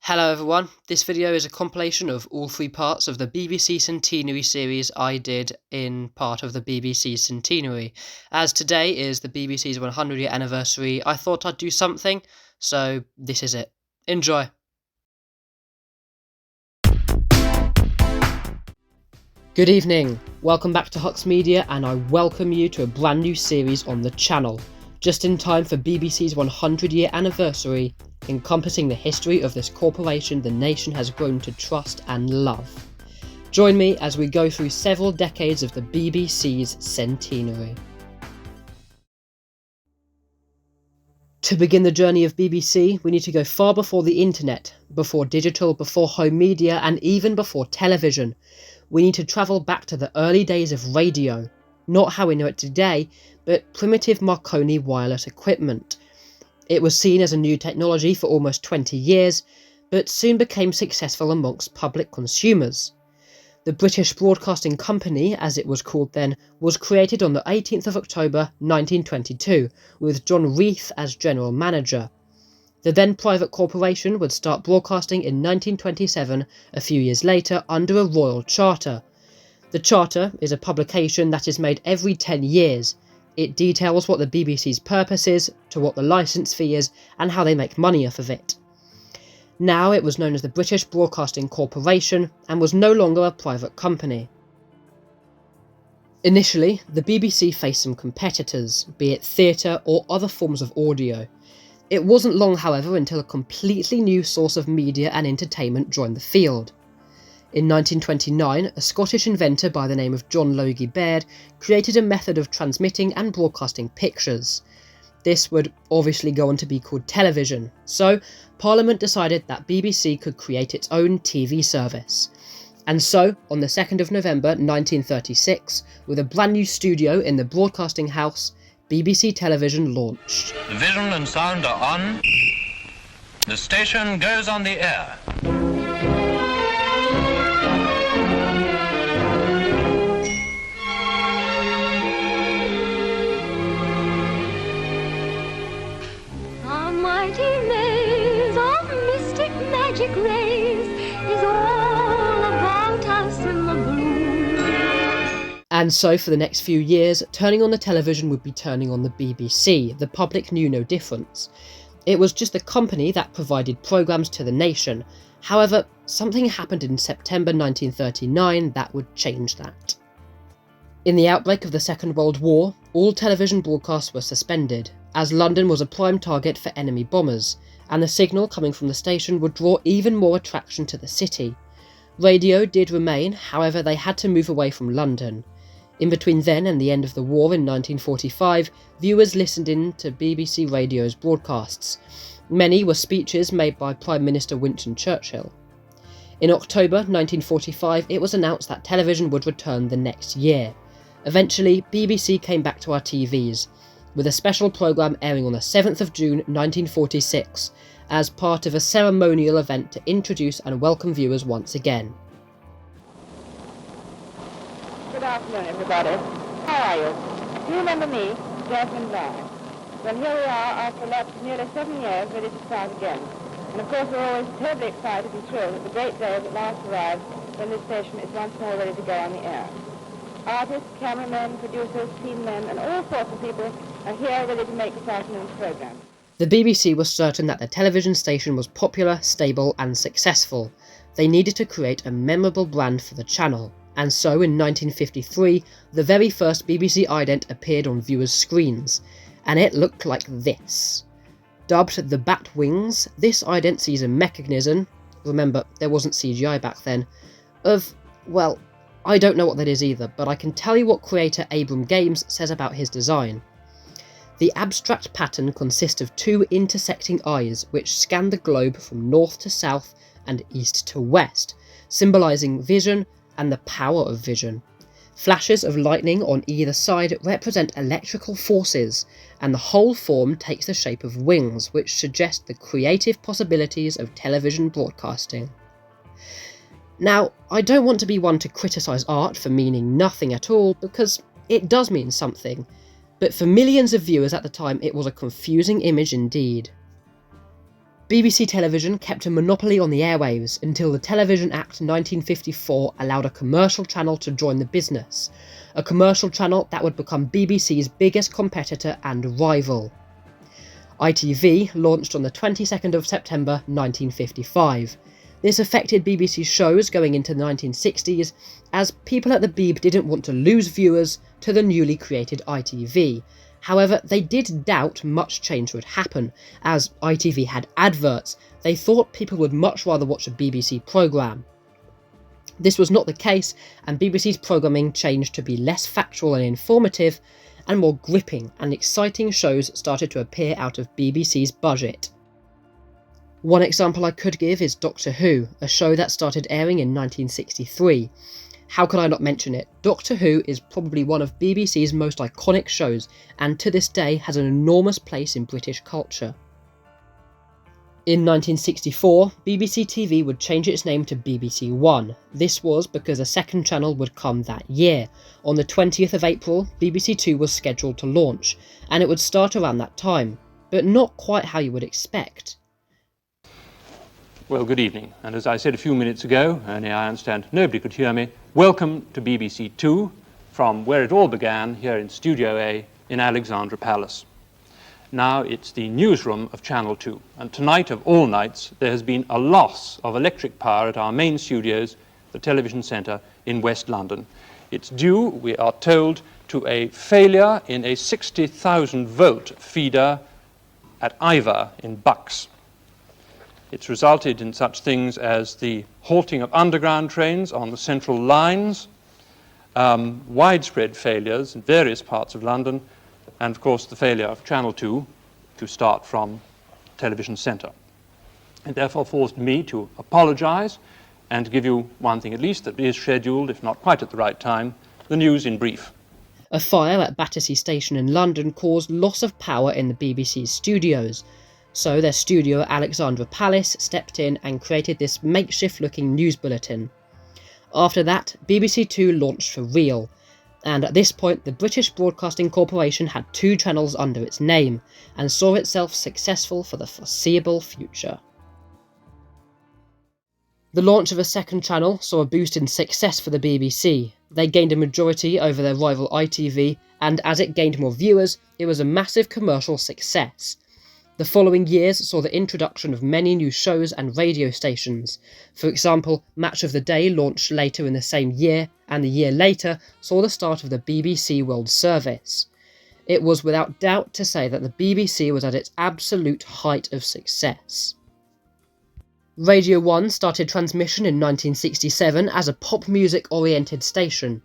Hello everyone, this video is a compilation of all three parts of the BBC Centenary series I did in part of the BBC Centenary. As today is the BBC's 100-year anniversary, I thought I'd do something, so this is it. Enjoy! Good evening, welcome back to Hux Media and I welcome you to a brand new series on the channel, just in time for BBC's 100-year anniversary, encompassing the history of this corporation the nation has grown to trust and love. Join me as we go through several decades of the BBC's centenary. To begin the journey of BBC, we need to go far before the internet, before digital, before home media, and even before television. We need to travel back to the early days of radio, not how we know it today, but primitive Marconi wireless equipment. It was seen as a new technology for almost 20 years, but soon became successful amongst public consumers. The British Broadcasting Company, as it was called then, was created on the 18th of October 1922, with John Reith as general manager. The then private corporation would start broadcasting in 1927, a few years later, under a royal charter. The charter is a publication that is made every 10 years. It details what the BBC's purpose is, to what the licence fee is, and how they make money off of it. Now it was known as the British Broadcasting Corporation, and was no longer a private company. Initially, the BBC faced some competitors, be it theatre or other forms of audio. It wasn't long, however, until a completely new source of media and entertainment joined the field. In 1929, a Scottish inventor by the name of John Logie Baird created a method of transmitting and broadcasting pictures. This would obviously go on to be called television, so Parliament decided that BBC could create its own TV service. And so, on the 2nd of November 1936, with a brand new studio in the Broadcasting House, BBC Television launched. The vision and sound are on. The station goes on the air. Magic rays is all about us in the blue. And so for the next few years, turning on the television would be turning on the BBC. The public knew no difference. It was just the company that provided programmes to the nation. However, something happened in September 1939 that would change that. In the outbreak of the Second World War, all television broadcasts were suspended, as London was a prime target for enemy bombers, and the signal coming from the station would draw even more attraction to the city. Radio did remain, however they had to move away from London. In between then and the end of the war in 1945, viewers listened in to BBC Radio's broadcasts. Many were speeches made by Prime Minister Winston Churchill. In October 1945, it was announced that television would return the next year. Eventually, BBC came back to our TVs, with a special programme airing on the 7th of June 1946, as part of a ceremonial event to introduce and welcome viewers once again. Good afternoon, everybody. How are you? Do you remember me, Jasmine Blythe? Well, here we are after a lapse of nearly 7 years, ready to start again. And of course, we're always terribly excited and thrilled that the great day has at last arrived when this station is once more ready to go on the air. Artists, cameramen, producers, scene men, and all sorts of people are here ready to make this afternoon's programme. The BBC was certain that the television station was popular, stable and successful. They needed to create a memorable brand for the channel, and so in 1953, the very first BBC ident appeared on viewers' screens, and it looked like this. Dubbed the Bat Wings, this ident sees a mechanism, remember there wasn't CGI back then, of, well, I don't know what that is either, but I can tell you what creator Abram Games says about his design. The abstract pattern consists of two intersecting eyes which scan the globe from north to south and east to west, symbolising vision and the power of vision. Flashes of lightning on either side represent electrical forces, and the whole form takes the shape of wings, which suggest the creative possibilities of television broadcasting. Now, I don't want to be one to criticise art for meaning nothing at all, because it does mean something, but for millions of viewers at the time it was a confusing image indeed. BBC Television kept a monopoly on the airwaves until the Television Act 1954 allowed a commercial channel to join the business, a commercial channel that would become BBC's biggest competitor and rival. ITV launched on the 22nd of September 1955. This affected BBC shows going into the 1960s, as people at the Beeb didn't want to lose viewers to the newly created ITV. However, they did doubt much change would happen, as ITV had adverts. They thought people would much rather watch a BBC programme. This was not the case, and BBC's programming changed to be less factual and informative, and more gripping and exciting shows started to appear out of BBC's budget. One example I could give is Doctor Who, a show that started airing in 1963. How could I not mention it? Doctor Who is probably one of BBC's most iconic shows, and to this day has an enormous place in British culture. In 1964, BBC TV would change its name to BBC One. This was because a second channel would come that year. On the 20th of April, BBC Two was scheduled to launch, and it would start around that time, but not quite how you would expect. Well, good evening, and as I said a few minutes ago, only I understand nobody could hear me, welcome to BBC Two, from where it all began, here in Studio A in Alexandra Palace. Now it's the newsroom of Channel 2, and tonight of all nights there has been a loss of electric power at our main studios, the Television Centre in West London. It's due, we are told, to a failure in a 60,000 volt feeder at Iver in Bucks. It's resulted in such things as the halting of underground trains on the central lines, widespread failures in various parts of London, and of course the failure of Channel 2 to start from Television Centre. It therefore forced me to apologise and to give you one thing at least that is scheduled, if not quite at the right time, the news in brief. A fire at Battersea Station in London caused loss of power in the BBC's studios, so their studio at Alexandra Palace stepped in and created this makeshift-looking news bulletin. After that, BBC Two launched for real, and at this point the British Broadcasting Corporation had 2 channels under its name, and saw itself successful for the foreseeable future. The launch of a second channel saw a boost in success for the BBC. They gained a majority over their rival ITV, and as it gained more viewers, it was a massive commercial success. The following years saw the introduction of many new shows and radio stations. For example, Match of the Day launched later in the same year, and the year later saw the start of the BBC World Service. It was without doubt to say that the BBC was at its absolute height of success. Radio 1 started transmission in 1967 as a pop music-oriented station.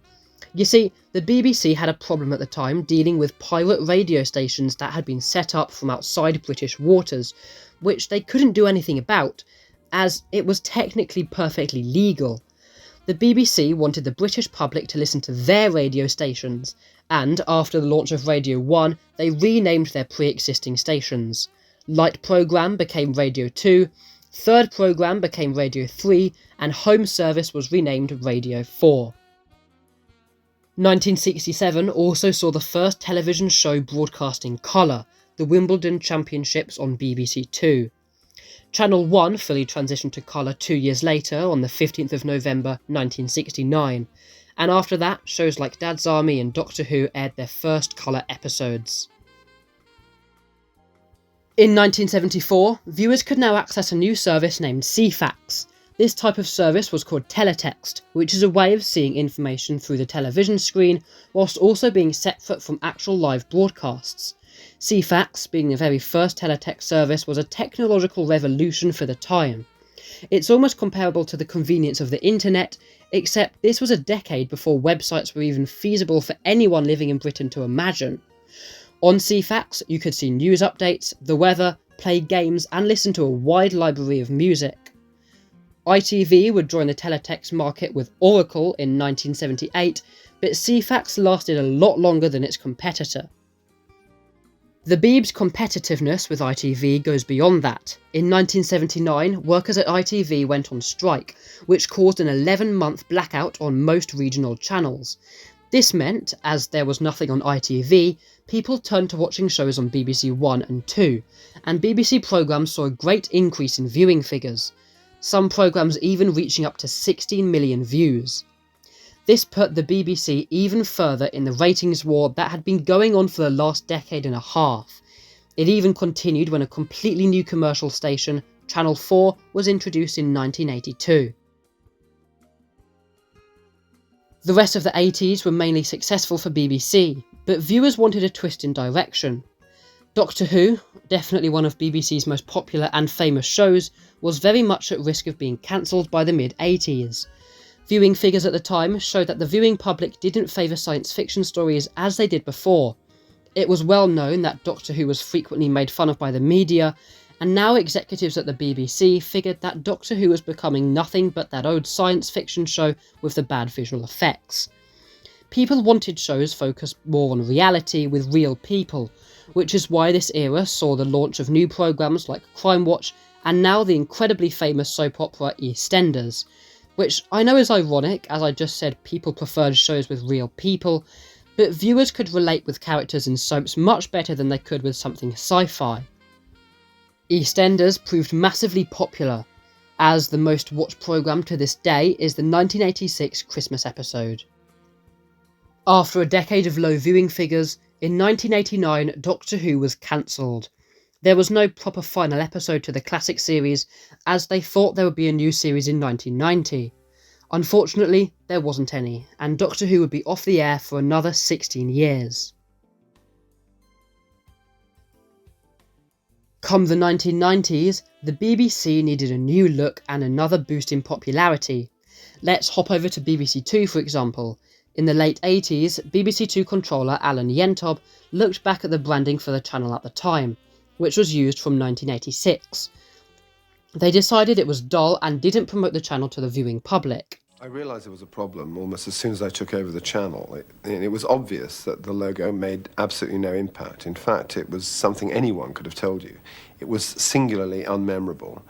You see, the BBC had a problem at the time dealing with pirate radio stations that had been set up from outside British waters, which they couldn't do anything about, as it was technically perfectly legal. The BBC wanted the British public to listen to their radio stations, and after the launch of Radio 1, they renamed their pre-existing stations. Light Programme became Radio 2, Third Programme became Radio 3, and Home Service was renamed Radio 4. 1967 also saw the first television show broadcast in colour, the Wimbledon Championships on BBC Two. Channel 1 fully transitioned to colour 2 years later on the 15th of November 1969, and after that shows like Dad's Army and Doctor Who aired their first colour episodes. In 1974, viewers could now access a new service named CFAX. This type of service was called teletext, which is a way of seeing information through the television screen whilst also being separate from actual live broadcasts. CFAX, being the very first teletext service, was a technological revolution for the time. It's almost comparable to the convenience of the internet, except this was a decade before websites were even feasible for anyone living in Britain to imagine. On CFAX, you could see news updates, the weather, play games, and listen to a wide library of music. ITV would join the teletext market with Oracle in 1978, but CFAX lasted a lot longer than its competitor. The Beeb's competitiveness with ITV goes beyond that. In 1979, workers at ITV went on strike, which caused an 11-month blackout on most regional channels. This meant, as there was nothing on ITV, people turned to watching shows on BBC One and Two, and BBC programmes saw a great increase in viewing figures, some programmes even reaching up to 16 million views. This put the BBC even further in the ratings war that had been going on for the last decade and a half. It even continued when a completely new commercial station, Channel 4, was introduced in 1982. The rest of the 80s were mainly successful for BBC, but viewers wanted a twist in direction. Doctor Who, definitely one of BBC's most popular and famous shows, was very much at risk of being cancelled by the mid-80s. Viewing figures at the time showed that the viewing public didn't favour science fiction stories as they did before. It was well known that Doctor Who was frequently made fun of by the media, and now executives at the BBC figured that Doctor Who was becoming nothing but that old science fiction show with the bad visual effects. People wanted shows focused more on reality with real people, which is why this era saw the launch of new programmes like Crime Watch and now the incredibly famous soap opera EastEnders, which I know is ironic, as I just said people preferred shows with real people, but viewers could relate with characters in soaps much better than they could with something sci-fi. EastEnders proved massively popular, as the most watched programme to this day is the 1986 Christmas episode. After a decade of low viewing figures, in 1989 Doctor Who was cancelled. There was no proper final episode to the classic series, as they thought there would be a new series in 1990. Unfortunately, there wasn't any, and Doctor Who would be off the air for another 16 years. Come the 1990s, the BBC needed a new look and another boost in popularity. Let's hop over to BBC Two for example. In the late 80s, BBC Two controller Alan Yentob looked back at the branding for the channel at the time, which was used from 1986. They decided it was dull and didn't promote the channel to the viewing public. I realised there was a problem almost as soon as I took over the channel. It was obvious that the logo made absolutely no impact. In fact, it was something anyone could have told you. It was singularly unmemorable,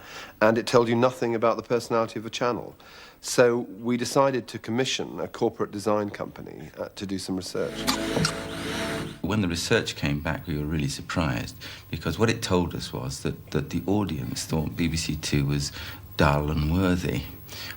and it told you nothing about the personality of the channel. So we decided to commission a corporate design company to do some research. When the research came back, we were really surprised, because what it told us was that the audience thought BBC Two was dull and worthy,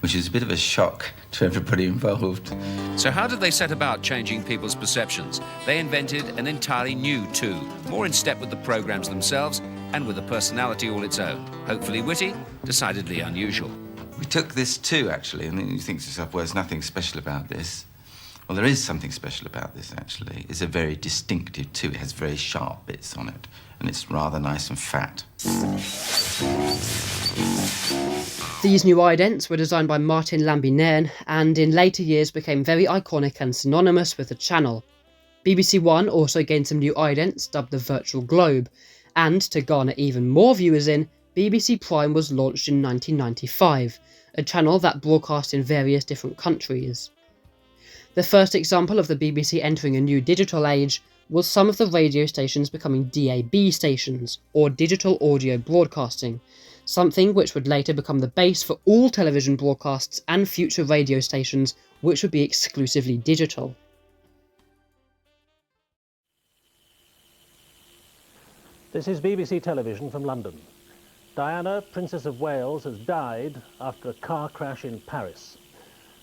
which is a bit of a shock to everybody involved. So how did they set about changing people's perceptions? They invented an entirely new Two, more in step with the programmes themselves and with a personality all its own. Hopefully witty, decidedly unusual. We took this Two, actually, and then you think to yourself, well, there's nothing special about this. Well, there is something special about this, actually. It's a very distinctive Two. It has very sharp bits on it, and it's rather nice and fat. These new idents were designed by Martin Lambie-Nairn, and in later years became very iconic and synonymous with the channel. BBC One also gained some new idents dubbed the Virtual Globe, and to garner even more viewers in, BBC Prime was launched in 1995, a channel that broadcast in various different countries. The first example of the BBC entering a new digital age was some of the radio stations becoming DAB stations, or digital audio broadcasting, something which would later become the base for all television broadcasts and future radio stations which would be exclusively digital. This is BBC Television from London. Diana, Princess of Wales, has died after a car crash in Paris.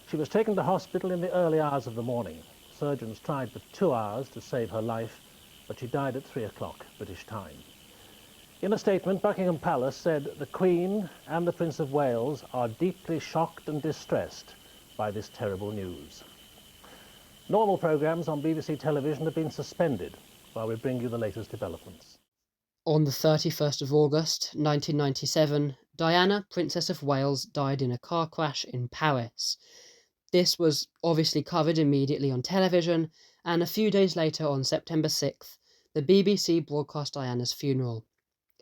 She was taken to hospital in the early hours of the morning. Surgeons tried for 2 hours to save her life, but she died at 3 o'clock British time. In a statement, Buckingham Palace said the Queen and the Prince of Wales are deeply shocked and distressed by this terrible news. Normal programmes on BBC Television have been suspended while we bring you the latest developments. On the 31st of August 1997, Diana, Princess of Wales, died in a car crash in Paris. This was obviously covered immediately on television, and a few days later, on September 6th, the BBC broadcast Diana's funeral.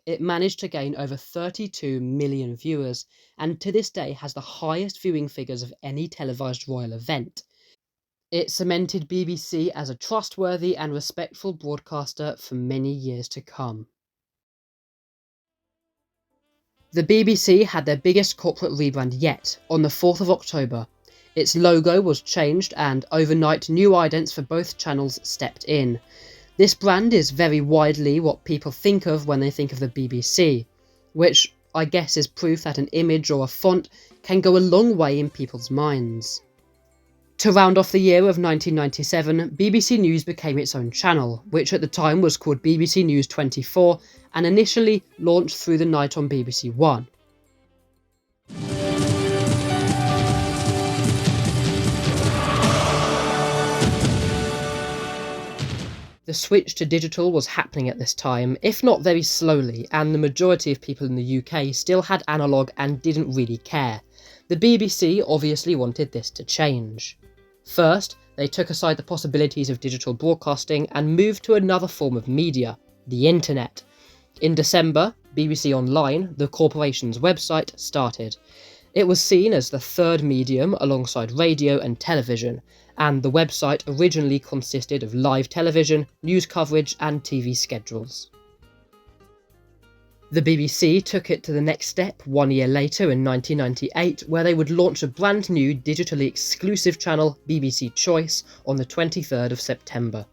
It managed to gain over 32 million viewers, and to this day has the highest viewing figures of any televised royal event. It cemented BBC as a trustworthy and respectful broadcaster for many years to come. The BBC had their biggest corporate rebrand yet, on the 4th of October. Its logo was changed and overnight new idents for both channels stepped in. This brand is very widely what people think of when they think of the BBC, which I guess is proof that an image or a font can go a long way in people's minds. To round off the year of 1997, BBC News became its own channel, which at the time was called BBC News 24 and initially launched through the night on BBC One. The switch to digital was happening at this time, if not very slowly, and the majority of people in the UK still had analogue and didn't really care. The BBC obviously wanted this to change. First, they took aside the possibilities of digital broadcasting and moved to another form of media, the internet. In December, BBC Online, the corporation's website, started. It was seen as the third medium alongside radio and television, and the website originally consisted of live television, news coverage and TV schedules. The BBC took it to the next step 1 year later in 1998, where they would launch a brand new digitally exclusive channel, BBC Choice, on the 23rd of September.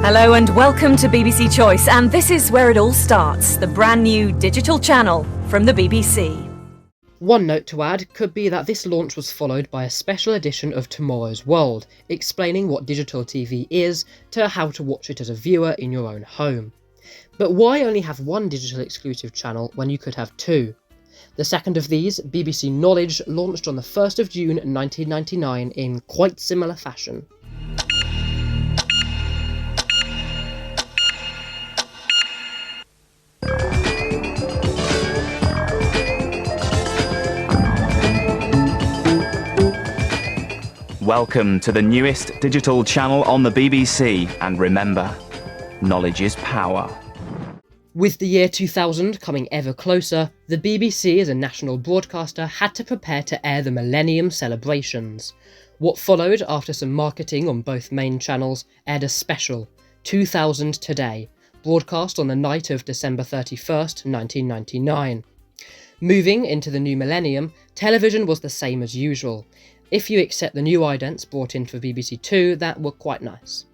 Hello and welcome to BBC Choice, and this is where it all starts, the brand new digital channel from the BBC. One note to add could be that this launch was followed by a special edition of Tomorrow's World, explaining what digital TV is to how to watch it as a viewer in your own home. But why only have one digital exclusive channel when you could have two? The second of these, BBC Knowledge, launched on the 1st of June 1999 in quite similar fashion. Welcome to the newest digital channel on the BBC, and remember, knowledge is power. With the year 2000 coming ever closer, the BBC as a national broadcaster had to prepare to air the Millennium celebrations. What followed after some marketing on both main channels aired a special, 2000 Today, broadcast on the night of December 31st, 1999. Moving into the new millennium, television was the same as usual, if you accept the new idents brought in for BBC Two that were quite nice.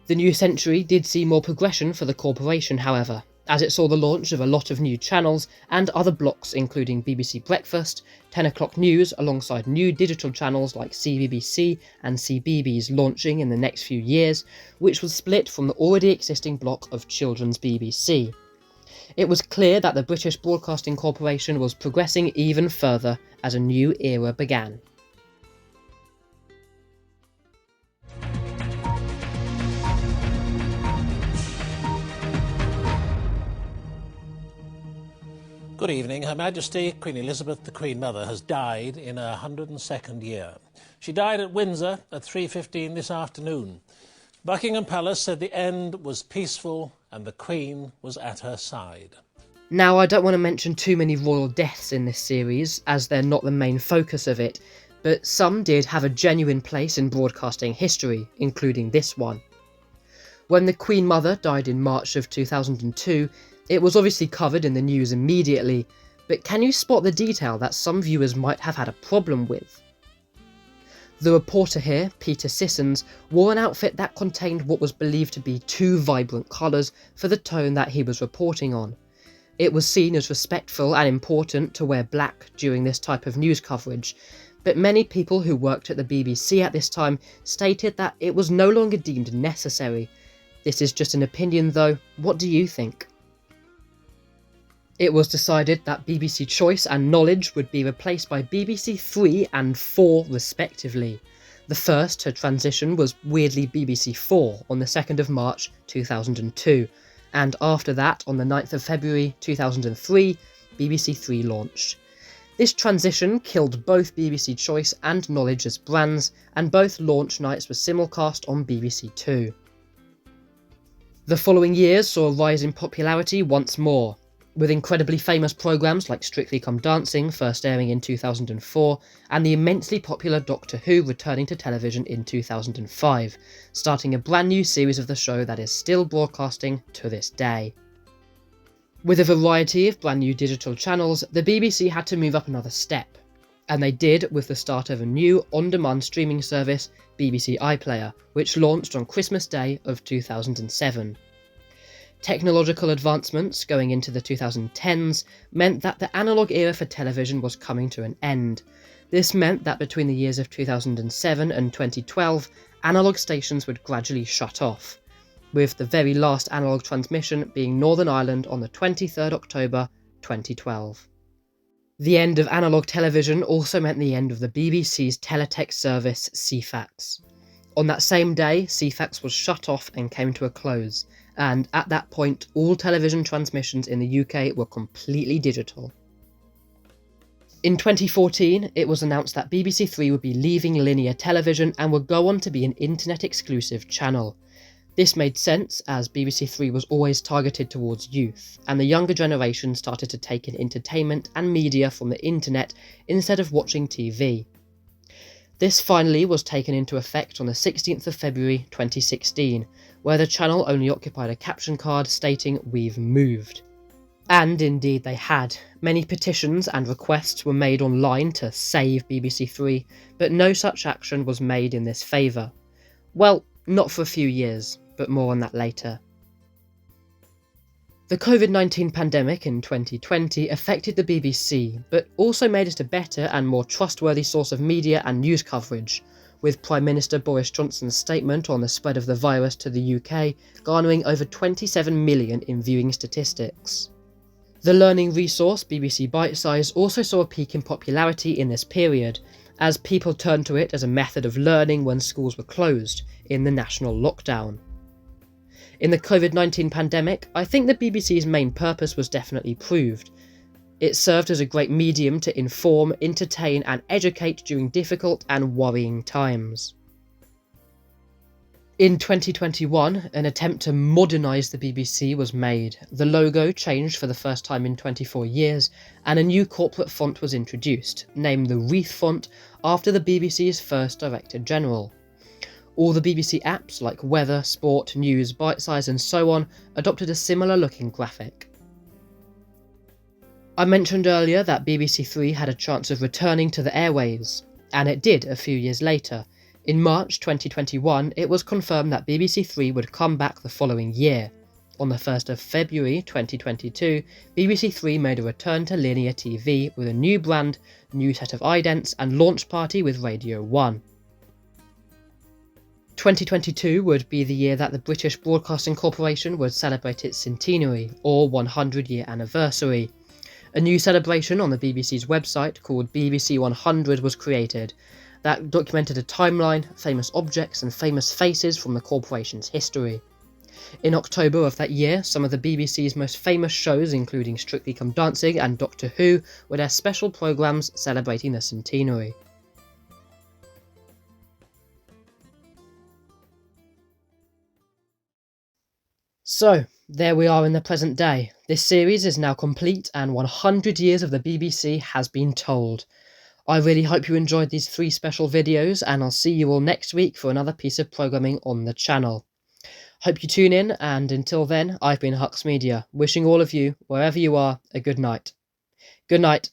The new century did see more progression for the corporation, however, as it saw the launch of a lot of new channels and other blocks including BBC Breakfast, 10 o'clock news alongside new digital channels like CBBC and CBeebies launching in the next few years, which was split from the already existing block of Children's BBC. It was clear that the British Broadcasting Corporation was progressing even further as a new era began. Good evening. Her Majesty Queen Elizabeth, the Queen Mother, has died in her 102nd year. She died at Windsor at 3:15 this afternoon. Buckingham Palace said the end was peaceful and the Queen was at her side. Now, I don't want to mention too many royal deaths in this series, as they're not the main focus of it, but some did have a genuine place in broadcasting history, including this one. When the Queen Mother died in March of 2002, it was obviously covered in the news immediately, but can you spot the detail that some viewers might have had a problem with? The reporter here, Peter Sissons, wore an outfit that contained what was believed to be too vibrant colours for the tone that he was reporting on. It was seen as respectful and important to wear black during this type of news coverage, but many people who worked at the BBC at this time stated that it was no longer deemed necessary. This is just an opinion though, what do you think? It was decided that BBC Choice and Knowledge would be replaced by BBC 3 and 4 respectively. The first to transition was weirdly BBC 4 on the 2nd of March 2002, and after that on the 9th of February 2003, BBC 3 launched. This transition killed both BBC Choice and Knowledge as brands, and both launch nights were simulcast on BBC 2. The following years saw a rise in popularity once more, with incredibly famous programmes like Strictly Come Dancing first airing in 2004, and the immensely popular Doctor Who returning to television in 2005, starting a brand new series of the show that is still broadcasting to this day. With a variety of brand new digital channels, the BBC had to move up another step, and they did with the start of a new on-demand streaming service, BBC iPlayer, which launched on Christmas Day of 2007. Technological advancements going into the 2010s meant that the analogue era for television was coming to an end. This meant that between the years of 2007 and 2012, analogue stations would gradually shut off, with the very last analogue transmission being Northern Ireland on the 23rd October 2012. The end of analogue television also meant the end of the BBC's teletext service CFAX. On that same day, CFAX was shut off and came to a close, and at that point all television transmissions in the UK were completely digital. In 2014, it was announced that BBC Three would be leaving linear television and would go on to be an internet-exclusive channel. This made sense, as BBC Three was always targeted towards youth, and the younger generation started to take in entertainment and media from the internet instead of watching TV. This finally was taken into effect on the 16th of February 2016, where the channel only occupied a caption card stating "We've moved." And indeed they had. Many petitions and requests were made online to save BBC Three, but no such action was made in this favour. Well, not for a few years, but more on that later. The COVID-19 pandemic in 2020 affected the BBC, but also made it a better and more trustworthy source of media and news coverage, with Prime Minister Boris Johnson's statement on the spread of the virus to the UK garnering over 27 million in viewing statistics. The learning resource BBC Bitesize also saw a peak in popularity in this period, as people turned to it as a method of learning when schools were closed in the national lockdown. In the COVID-19 pandemic, I think the BBC's main purpose was definitely proved. It served as a great medium to inform, entertain and educate during difficult and worrying times. In 2021, an attempt to modernise the BBC was made. The logo changed for the first time in 24 years, and a new corporate font was introduced, named the Wreath font after the BBC's first Director General. All the BBC apps like Weather, Sport, News, Bitesize and so on adopted a similar looking graphic. I mentioned earlier that BBC Three had a chance of returning to the airwaves, and it did a few years later. In March 2021, it was confirmed that BBC Three would come back the following year. On the 1st of February 2022, BBC Three made a return to linear TV with a new brand, new set of idents and launch party with Radio 1. 2022 would be the year that the British Broadcasting Corporation would celebrate its centenary, or 100-year anniversary. A new celebration on the BBC's website called BBC 100 was created, that documented a timeline, famous objects and famous faces from the corporation's history. In October of that year, some of the BBC's most famous shows, including Strictly Come Dancing and Doctor Who, would have special programmes celebrating the centenary. So, there we are in the present day. This series is now complete and 100 years of the BBC has been told. I really hope you enjoyed these 3 special videos, and I'll see you all next week for another piece of programming on the channel. Hope you tune in, and until then, I've been Hux Media, wishing all of you, wherever you are, a good night. Good night.